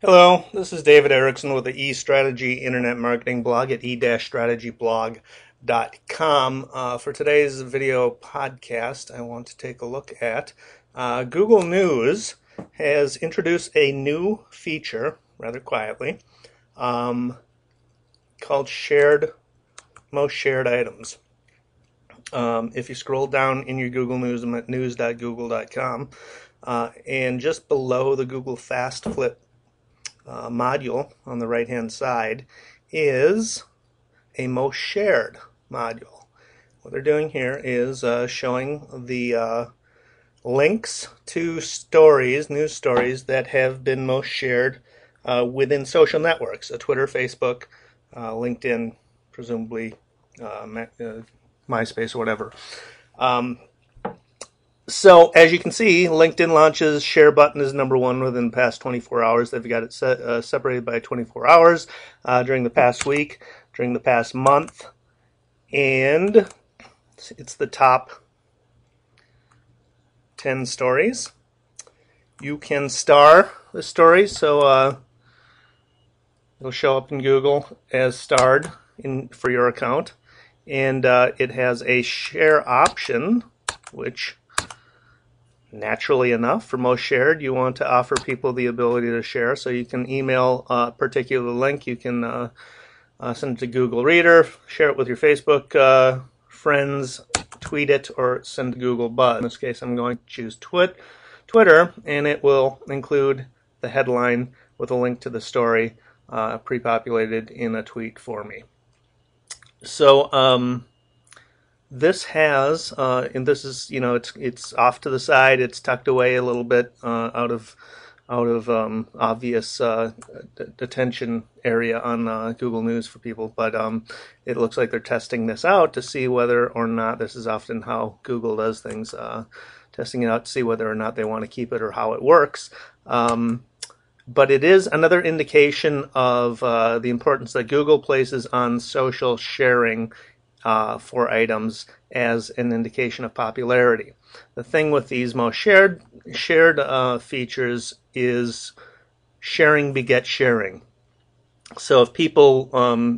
Hello, this is David Erickson with the eStrategy Internet Marketing blog at e-strategyblog.com. For today's video podcast, I want to take a look at Google News has introduced a new feature, rather quietly, called Most Shared Items. If you scroll down in your Google News, I'm at news.google.com, and just below the Google Fast Flip module on the right hand side is a most shared module. What they're doing here is showing the links to stories, news stories that have been most shared within social networks, Twitter, Facebook, LinkedIn, presumably MySpace or whatever. So, as you can see, LinkedIn launches share button is number one within the past 24 hours. They've got it separated by 24 hours during the past week, during the past month, and it's the top 10 stories. You can star the story, so it'll show up in Google as starred for your account, and it has a share option, which naturally enough, for most shared, you want to offer people the ability to share. So you can email a particular link. You can send it to Google Reader, share it with your Facebook friends, tweet it, or send to Google Buzz. In this case, I'm going to choose Twitter, and it will include the headline with a link to the story pre-populated in a tweet for me. So, this has, and this is, it's off to the side. It's tucked away a little bit out of obvious attention area on Google News for people. But it looks like they're testing this out to see whether or not, this is often how Google does things, testing it out to see whether or not they want to keep it or how it works. But it is another indication of the importance that Google places on social sharing for items as an indication of popularity. The thing with these most shared features is sharing begets sharing. So if people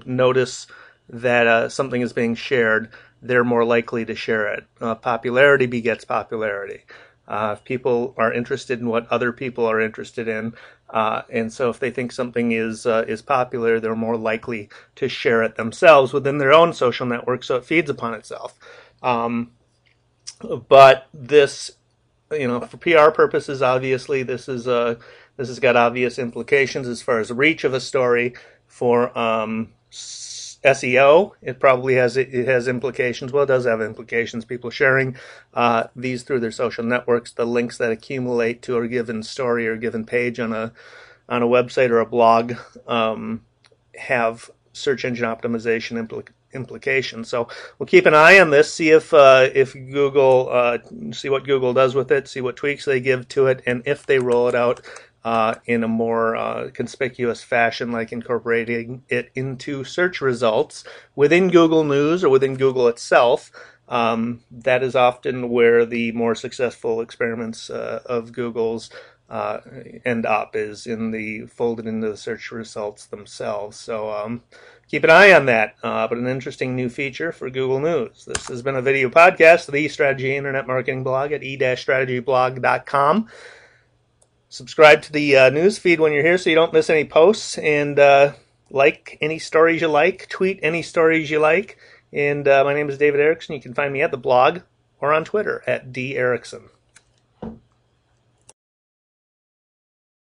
notice that something is being shared, they're more likely to share it. Popularity begets popularity. If people are interested in what other people are interested in, and so if they think something is popular, they're more likely to share it themselves within their own social network, so it feeds upon itself. But this, for PR purposes, obviously, this has got obvious implications as far as reach of a story. For SEO, it probably has implications. Well, it does have implications. People sharing these through their social networks, the links that accumulate to a given story or a given page on a website or a blog have search engine optimization implications. So we'll keep an eye on this, see if Google, see what Google does with it, see what tweaks they give to it, and if they roll it out in a more conspicuous fashion, like incorporating it into search results within Google News or within Google itself. That is often where the more successful experiments of Google's end up, is folded into the search results themselves. So keep an eye on that, but an interesting new feature for Google News. This has been a video podcast of the eStrategy Internet Marketing blog at e-strategyblog.com. Subscribe to the news feed when you're here so you don't miss any posts, and like any stories you like, tweet any stories you like. And my name is David Erickson. You can find me at the blog or on Twitter at @DErickson.